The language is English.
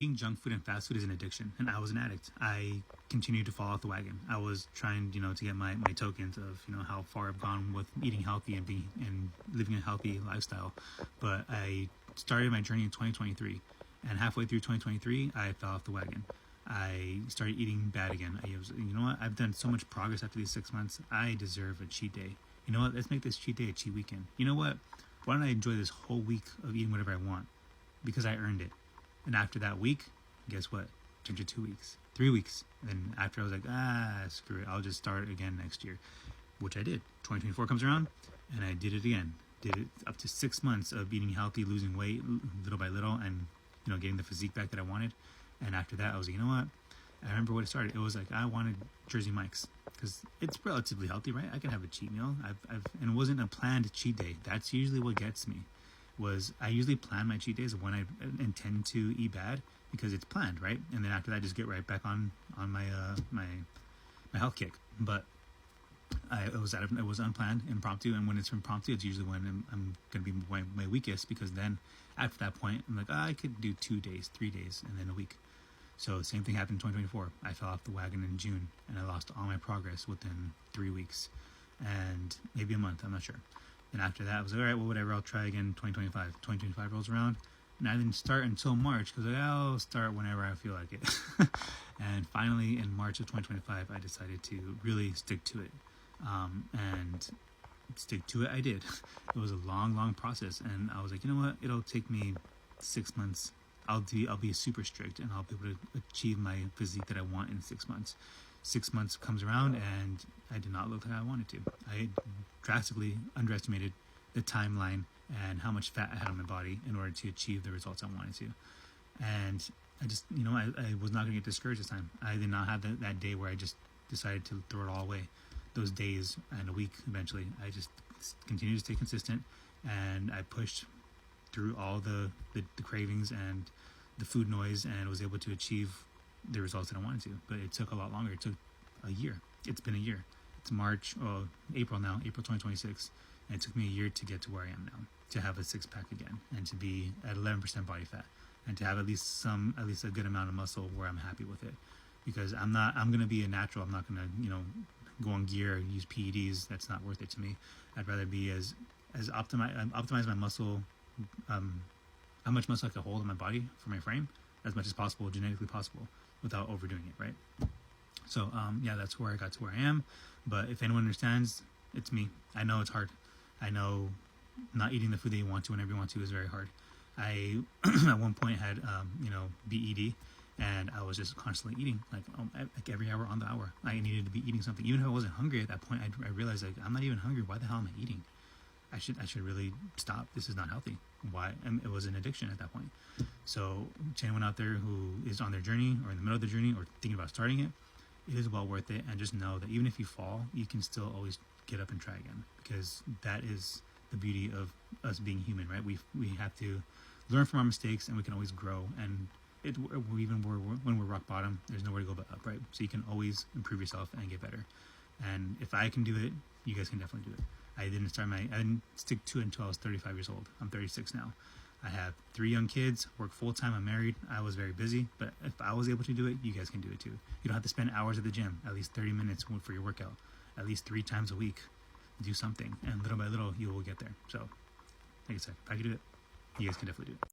Eating junk food and fast food is an addiction, and I was an addict. I continued to fall off the wagon. I was trying, to get my tokens of, how far I've gone with eating healthy and living a healthy lifestyle. But I started my journey in 2023, and halfway through 2023, I fell off the wagon. I started eating bad again. You know what? I've done so much progress after these 6 months. I deserve a cheat day. You know what? Let's make this cheat day a cheat weekend. You know what? Why don't I enjoy this whole week of eating whatever I want? Because I earned it. And after that week, guess what? Turned to 2 weeks, 3 weeks. And then after I was like, screw it. I'll just start again next year, which I did. 2024 comes around and I did it again. Did it up to 6 months of eating healthy, losing weight little by little, and, getting the physique back that I wanted. And after that, I was like, you know what? I remember what it started. It was like, I wanted Jersey Mike's because it's relatively healthy, right? I can have a cheat meal. And it wasn't a planned cheat day. That's usually what gets me. I usually plan my cheat days when I intend to eat bad because it's planned, right? And then after that, I just get right back on my my health kick. But it was unplanned, impromptu, and when it's impromptu, it's usually when I'm gonna be my weakest, because then after that point, I'm like, I could do 2 days, 3 days, and then a week. So same thing happened in 2024. I fell off the wagon in June, and I lost all my progress within 3 weeks, and maybe a month. I'm not sure. And after that, I was like, all right, well, whatever, I'll try again 2025. 2025 rolls around, and I didn't start until March because I'll start whenever I feel like it. And finally, in March of 2025, I decided to really stick to it. And stick to it, I did. It was a long, long process, and I was like, you know what? It'll take me 6 months. I'll be super strict, and I'll be able to achieve my physique that I want in 6 months. 6 months comes around, and I did not look like I wanted to. I drastically underestimated the timeline and how much fat I had on my body in order to achieve the results I wanted to. And I just, I was not going to get discouraged this time. I did not have that day where I just decided to throw it all away. Those days and a week eventually, I just continued to stay consistent, and I pushed through all the cravings and the food noise, and was able to achieve the results that I wanted to. But it took a lot longer. It took a year. It's been a year. It's April now, April 2026, and it took me a year to get to where I am now, to have a six-pack again, and to be at 11% body fat, and to have at least a good amount of muscle where I'm happy with it. Because I'm gonna be a natural. I'm not gonna go on gear, use PEDs. That's not worth it to me. I'd rather be as optimize my muscle, how much muscle I can hold in my body for my frame as much as possible, genetically possible, without overdoing it, right? So that's where I got to where I am. But if anyone understands, it's me. I know it's hard. I know not eating the food that you want to whenever you want to is very hard. I at one point had BED, and I was just constantly eating, like every hour on the hour. I needed to be eating something, even if I wasn't hungry at that point. I realized, like, I'm not even hungry. Why the hell am I eating? I should really stop. This is not healthy. Why? It was an addiction at that point. So to anyone out there who is on their journey, or in the middle of the journey, or thinking about starting it, it is well worth it. And just know that even if you fall, you can still always get up and try again, because that is the beauty of us being human, right? We have to learn from our mistakes, and we can always grow. And when we're rock bottom, there's nowhere to go but up, right? So you can always improve yourself and get better. And if I can do it, you guys can definitely do it. I didn't stick to it until I was 35 years old. I'm 36 now. I have 3 young kids, work full time, I'm married. I was very busy, but if I was able to do it, you guys can do it too. You don't have to spend hours at the gym, at least 30 minutes for your workout, at least 3 times a week. Do something, and little by little, you will get there. So, like I said, if I can do it, you guys can definitely do it.